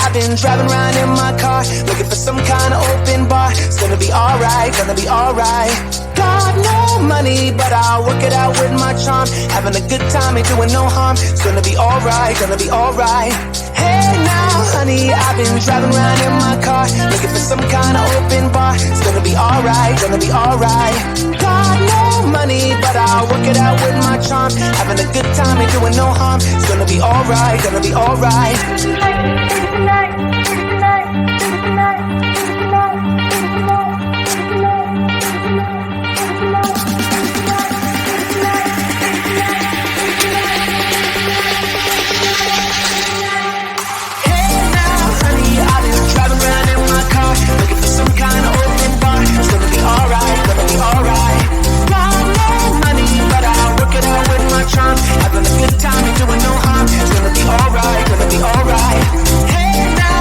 I've been driving around in my car, looking for some kind of open bar. It's gonna be alright, gonna be alright. Got no money, but I'll work it out with my charm. Having a good time, ain't doing no harm. It's gonna be alright, gonna be alright. Hey now, honey, I've been driving around in my car, looking for some kind of open bar. It's gonna be alright, gonna be alright. Got no money, but I'll work it out with my charm. Having a good time, ain't doing no harm. It's gonna be alright, gonna be alright. Some kind of open bar. It's gonna be alright, gonna be alright. Got no money, but I'll work it out with my charm. Having a good time, ain't doing no harm. It's gonna be alright, gonna be alright. Hey now,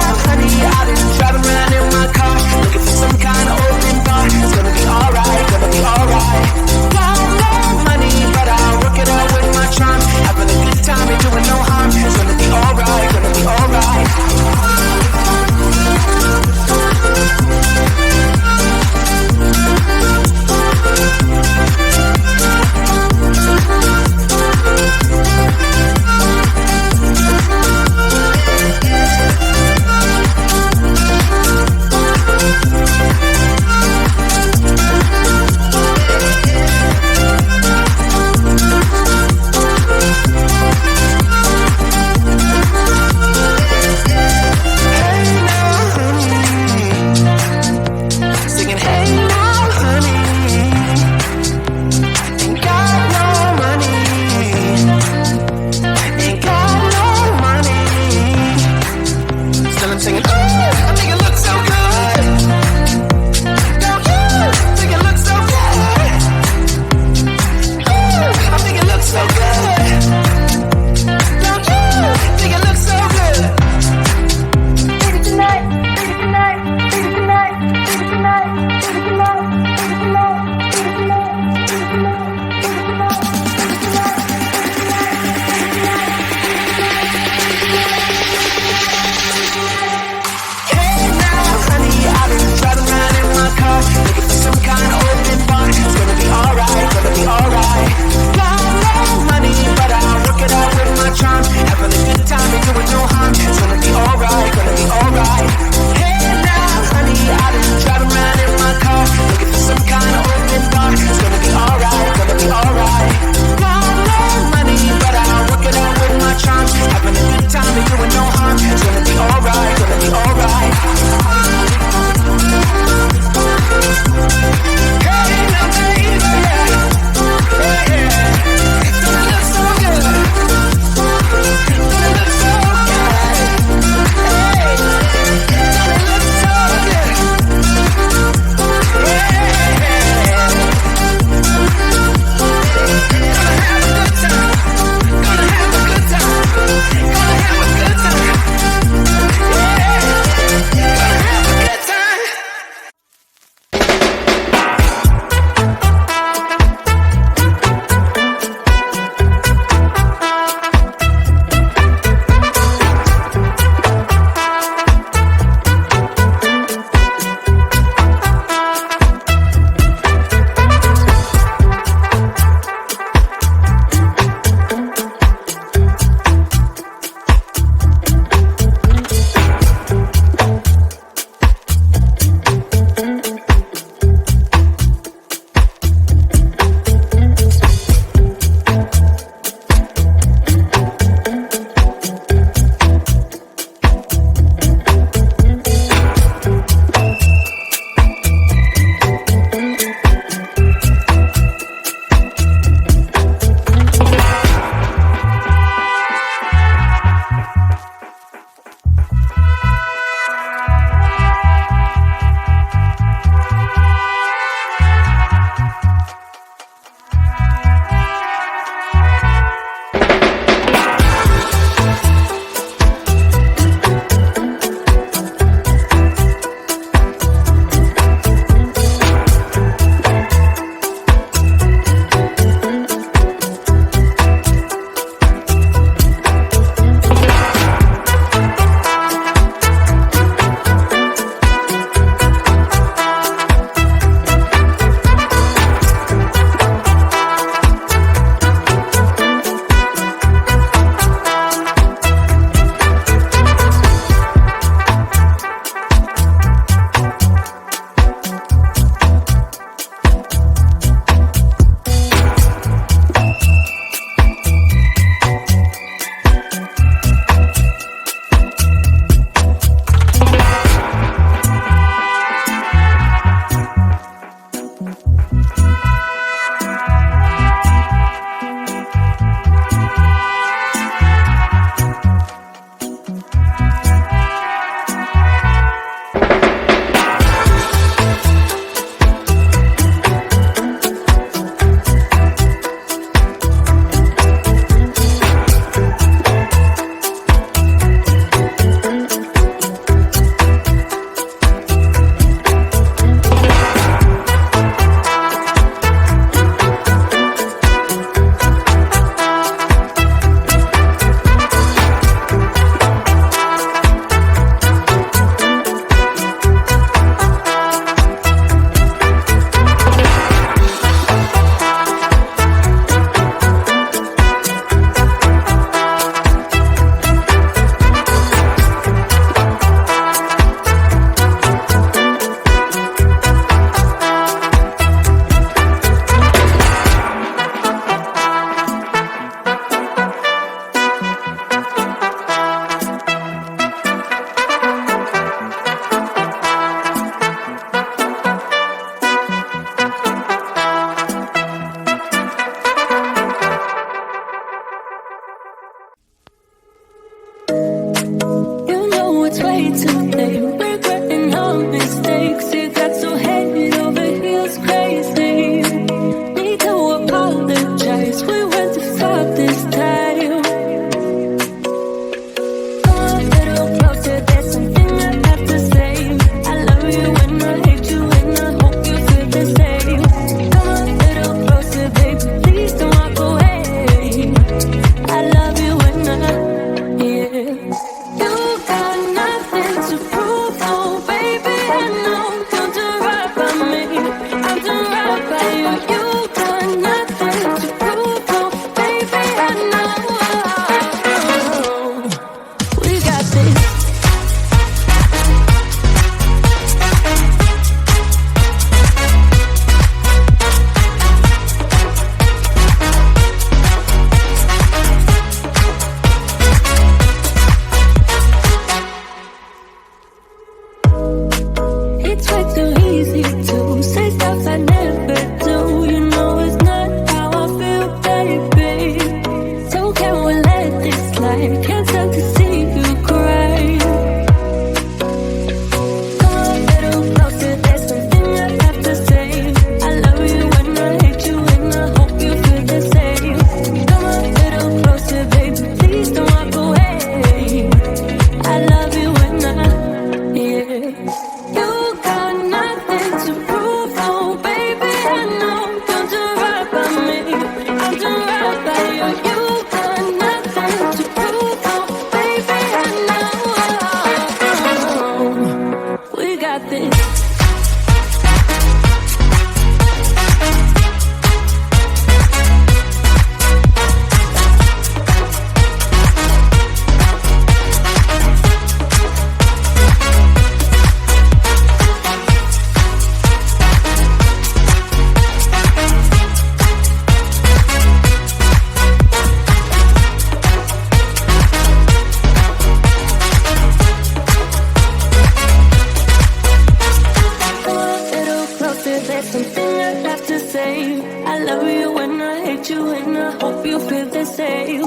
something I'd have to say. I love you and I hate you and I hope you feel the same.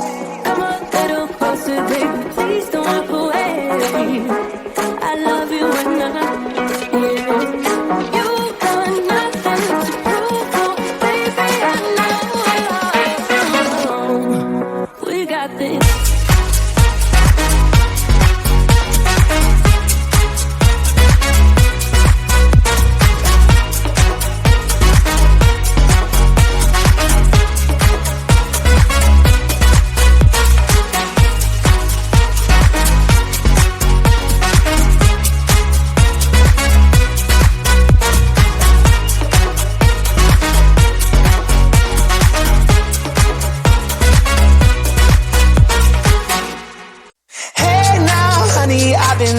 Come a little closer, baby, please don't walk away. I love you and you got nothing to prove, oh, baby, I know. We got this.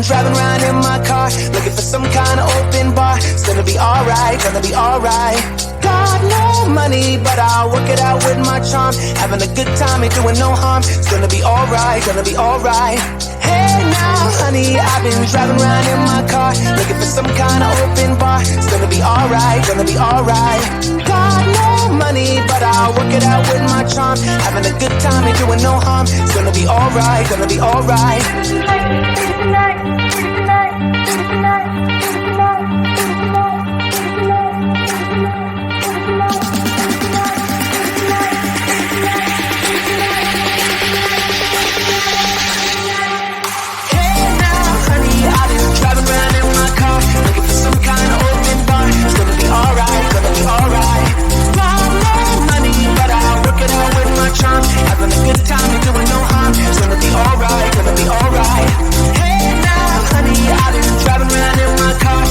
Driving around in my car, looking for some kind of open bar. It's gonna be alright, gonna be alright. Got no money, but I'll work it out with my charm. Having a good time, ain't doing no harm. It's gonna be alright, gonna be alright. Hey now, honey, I've been driving around in my car, looking for some kind of open bar. It's gonna be alright, gonna be alright. Got no money, but I'll work it out with my charm. Having a good time, ain't doing no harm. It's gonna be alright, gonna be alright. Driving around in my car, looking for some kind of open bar. It's gonna be alright, gonna be alright. Got no money, but I'll work it out with my charm. Having a good time, ain't doing no harm. It's gonna be alright, gonna be alright. Hey now, honey, I've been driving around in my car,